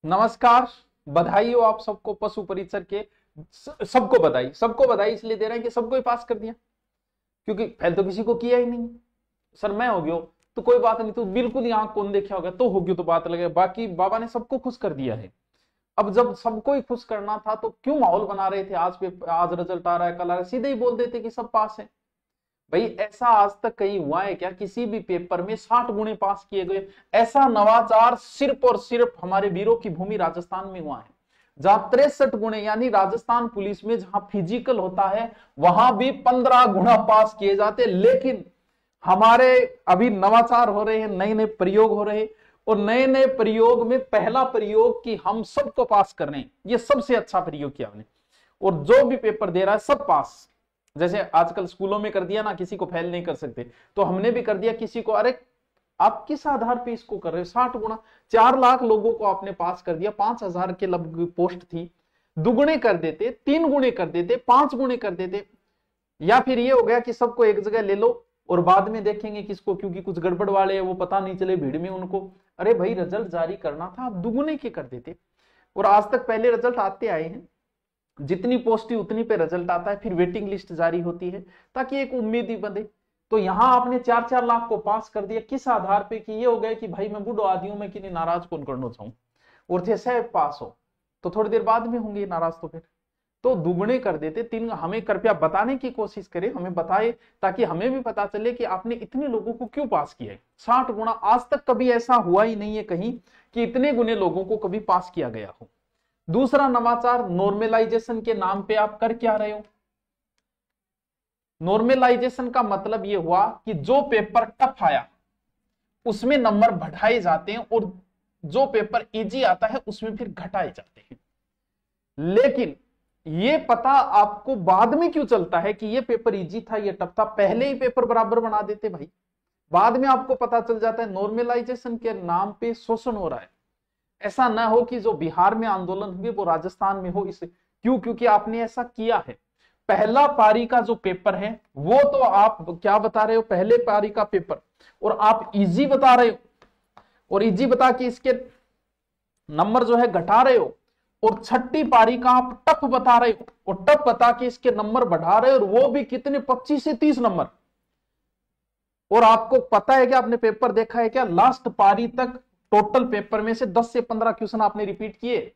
नमस्कार। बधाई हो आप सबको पशु परिसर के। सबको बधाई इसलिए दे रहे हैं कि सबको ही पास कर दिया, क्योंकि पहले तो किसी को किया ही नहीं। सर मैं हो गया तो कोई बात नहीं, तो बिल्कुल ही आंख कौन देखा होगा तो हो गया तो बात लगे, बाकी बाबा ने सबको खुश कर दिया है। अब जब सबको ही खुश करना था तो क्यों माहौल बना रहे थे? आज रिजल्ट आ रहा है, कल आ रहा है, सीधे ही बोल देते कि सब पास है। भाई ऐसा आज तक कहीं हुआ है क्या? किसी भी पेपर में 60 गुणे पास किए गए? ऐसा नवाचार सिर्फ और सिर्फ हमारे वीरों की भूमि राजस्थान में हुआ है, जहां 63 गुणे, यानी राजस्थान पुलिस में जहां फिजिकल होता है वहां भी 15 गुना पास किए जाते। लेकिन हमारे अभी नवाचार हो रहे हैं, नए नए प्रयोग हो रहे हैं, और नए नए प्रयोग में पहला प्रयोग कि हम सबको पास कर रहे हैं, ये सबसे अच्छा प्रयोग किया हमने। और जो भी पेपर दे रहा है सब पास। जैसे आजकल स्कूलों में कर दिया ना, किसी को फेल नहीं कर सकते, तो हमने भी कर दिया किसी को। अरे आप किस आधार पे इसको कर रहे हो? 60 गुना, 4 लाख लोगों को आपने पास कर दिया, 5,000 के लगभग पोस्ट थी, दुगुने कर देते, 3 गुणे कर देते, 5 गुणे कर देते। या फिर ये हो गया कि सबको एक जगह ले लो और बाद में देखेंगे किसको, क्योंकि कुछ गड़बड़ वाले हैं वो पता नहीं चले भीड़ में उनको। अरे भाई रिजल्ट जारी करना था, आप दुगुने के कर देते। और आज तक पहले रिजल्ट आते आए हैं, जितनी पोस्ट उतनी पे रिजल्ट आता है, फिर वेटिंग लिस्ट जारी होती है ताकि एक उम्मीद ही बंधे। तो यहां आपने 4-4 लाख को पास कर दिया, किस आधार पे? कि ये हो गया कि भाई मैं बूढ़ो आदि हूं, मैं किन्हीं नाराज कौन करना चाहूं, और थे साहब पास हो तो थोड़ी देर बाद में होंगे नाराज, तो फिर तो दुगने कर देते। 3 हमें कृपया बताने की कोशिश करें, हमें बताए ताकि हमें भी पता चले कि आपने इतने लोगों को क्यों पास किया है। 60 गुना आज तक कभी ऐसा हुआ ही नहीं है कहीं कि इतने गुने लोगों को कभी पास किया गया हो। दूसरा नवाचार, नॉर्मलाइजेशन के नाम पे आप कर क्या रहे हो? नॉर्मलाइजेशन का मतलब यह हुआ कि जो पेपर टफ आया उसमें नंबर बढ़ाए जाते हैं, और जो पेपर इजी आता है उसमें फिर घटाए जाते हैं। लेकिन ये पता आपको बाद में क्यों चलता है कि ये पेपर इजी था, ये टफ था? पहले ही पेपर बराबर बना देते भाई, बाद में आपको पता चल जाता है। नॉर्मलाइजेशन के नाम पे शोषण हो रहा है। ऐसा ना हो कि जो बिहार में आंदोलन हुए वो राजस्थान में हो। इसे क्यों? क्योंकि आपने ऐसा किया है। पहला पारी का जो पेपर है वो तो आप क्या बता रहे हो, पहले पारी का पेपर, और आप इजी बता रहे हो, और इजी बता के इसके नंबर जो है घटा रहे हो। और छठी पारी का आप टफ बता रहे हो, और टफ बता के इसके नंबर बढ़ा रहे हो, और वो भी कितने, 25 से 30 नंबर। और आपको पता है कि आपने पेपर देखा है क्या, लास्ट पारी तक टोटल पेपर में से 10 से 15 क्वेश्चन आपने रिपीट किए।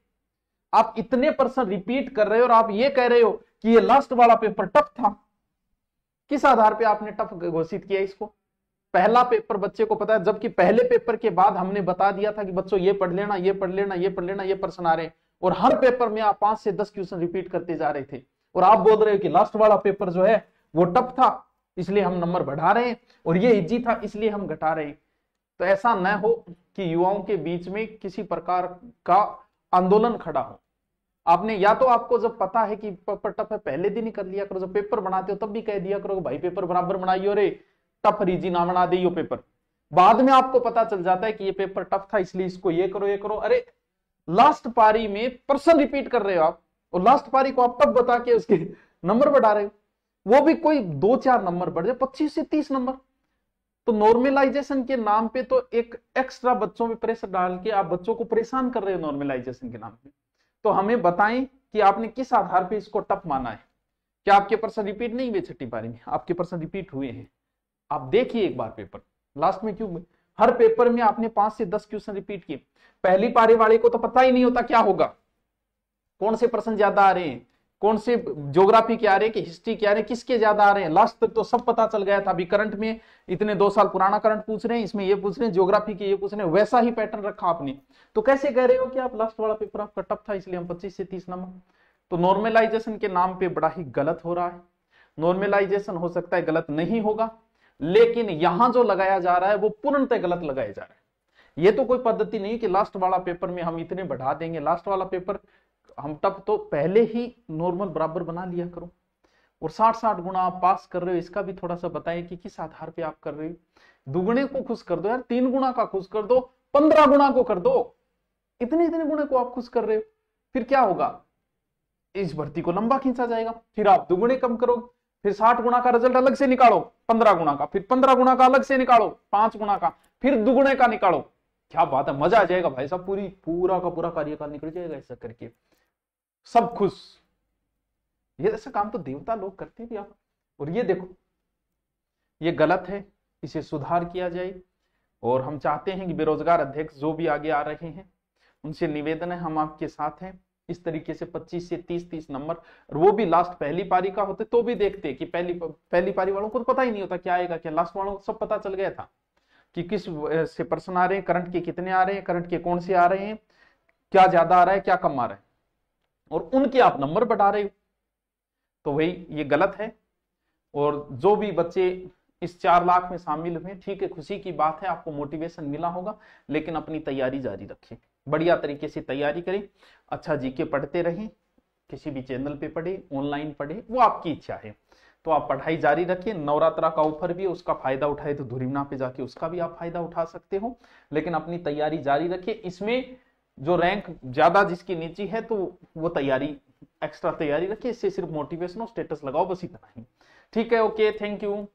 आप इतने परसेंट रिपीट कर रहे हो और आप ये कह रहे हो कि ये लास्ट वाला पेपर टफ था। किस आधार पे आपने टफ घोषित किया इसको? पहला पेपर बच्चे को पता है, जबकि पहले पेपर के बाद हमने बता दिया था कि बच्चों ये पढ़ लेना, ये पढ़ लेना, ये पढ़ लेना, ये प्रश्न आ रहे हैं, और हर पेपर में आप 5 से 10 क्वेश्चन रिपीट करते जा रहे थे। और आप बोल रहे हो कि लास्ट वाला पेपर जो है वो टफ था इसलिए हम नंबर बढ़ा रहे हैं, और ये इजी था इसलिए हम घटा रहे हैं। तो ऐसा न हो कि युवाओं के बीच में किसी प्रकार का आंदोलन खड़ा हो। आपने या तो, आपको जब पता है कि पेपर टफ है पहले दिन ही कर लिया करो, जब पेपर बनाते हो तब भी कह दिया करो भाई पेपर बराबर बनाइयो रे, टफ इजी ना बना दियो पेपर। बाद में आपको पता चल जाता है कि ये पेपर टफ था इसलिए इसको ये करो ये करो। अरे लास्ट पारी में पर्सन रिपीट कर रहे हो आप, और लास्ट पारी को आप टफ बता के उसके नंबर बढ़ा रहे हो, वो भी कोई 2-4 नंबर बढ़ जाए, 25 से 30 नंबर। तो नॉर्मलाइजेशन के नाम पे तो एक एक्स्ट्रा बच्चों पे प्रेशर डाल के आप बच्चों को परेशान कर रहे हो नॉर्मलाइजेशन के नाम पे। तो हमें बताएं कि आपने किस आधार पे इसको टफ माना है। क्या आपके प्रश्न रिपीट नहीं हुए छठी पारी में? आपके प्रश्न रिपीट हुए हैं। आप देखिए एक बार पेपर, लास्ट में क्यों हर पेपर में आपने 5 से 10 क्वेश्चन रिपीट किए। पहली पारी वाले को तो पता ही नहीं होता क्या होगा, कौन से प्रश्न ज्यादा आ रहे हैं, कौन से ज्योग्राफी के आ रहे हैं कि हिस्ट्री के आ रहे हैं, किसके ज्यादा आ रहे हैं। लास्ट तक तो सब पता चल गया था। अभी करंट में इतने 2 साल पुराना करंट पूछ रहे हैं, इसमें ये पूछ रहे हैं, ज्योग्राफी के ये पूछ रहे हैं, वैसा ही पैटर्न रखा आपने। तो कैसे कह रहे हो कि आप लास्ट वाला पेपर आपका टफ था इसलिए हम 25 से 30 नंबर? तो नॉर्मलाइजेशन के नाम पे बड़ा ही गलत हो रहा है। नॉर्मलाइजेशन हो सकता है गलत नहीं होगा, लेकिन यहां जो लगाया जा रहा है वो पूर्णतः गलत लगाया जा रहा है। ये तो कोई पद्धति नहीं कि लास्ट वाला पेपर में हम इतने बढ़ा देंगे। लास्ट वाला पेपर हम टफ तो पहले ही नॉर्मल बराबर बना लिया करो। और 60-60 गुना आप पास कर रहे हो, इसका भी थोड़ा सा बताएं कि किस आधार पे आप कर रहे हो। दुगुने को खुश कर दो यार, 3 गुना का खुश कर दो, 15 गुना को कर दो। इतने इतने गुणे को आप खुश कर रहे हो, फिर क्या होगा? इस भर्ती को लंबा खींचा जाएगा। फिर आप दुगुने कम करो, फिर 60 गुना का रिजल्ट अलग से निकालो 15 गुना का, फिर 15 गुना का अलग से निकालो 5 गुना का, फिर दुगुने का निकालो। क्या बात है, मजा आ जाएगा भाई साहब, पूरा का पूरा कार्यकाल निकल जाएगा ऐसा करके, सब खुश। ये ऐसा काम तो देवता लोग करते भी आप। और ये देखो, ये गलत है, इसे सुधार किया जाए। और हम चाहते हैं कि बेरोजगार अध्यक्ष जो भी आगे आ रहे हैं उनसे निवेदन है, हम आपके साथ हैं। इस तरीके से 25 से 30 नंबर, और वो भी लास्ट पहली पारी का होते तो भी देखते कि पहली पारी वालों को तो पता ही नहीं होता क्या आएगा क्या, लास्ट वालों को सब पता चल गया था कि किस से प्रश्न आ रहे हैं, करंट के कितने आ रहे हैं, करंट के कौन से आ रहे हैं, क्या ज्यादा आ रहा है क्या कम आ रहा है, और उनके आप नंबर बढ़ा रहे हो। तो वही ये गलत है। और जो भी बच्चे इस 4 लाख में शामिल हुए, ठीक है, खुशी की बात है, आपको मोटिवेशन मिला होगा, लेकिन अपनी तैयारी जारी रखें, बढ़िया तरीके से तैयारी करें, अच्छा जीके पढ़ते रहें, किसी भी चैनल पे पढ़े, ऑनलाइन पढ़े, वो आपकी इच्छा है। तो आप पढ़ाई जारी रखिए। नवरात्रा का ऑफर भी है, उसका फायदा उठाए तो धुरीमना पे जाके उसका भी आप फायदा उठा सकते हो, लेकिन अपनी तैयारी जारी रखिए। इसमें जो रैंक ज्यादा जिसकी नीची है तो वो तैयारी, एक्स्ट्रा तैयारी रखिए, इससे सिर्फ मोटिवेशन और स्टेटस लगाओ, बस इतना ही। ठीक है, ओके, थैंक यू।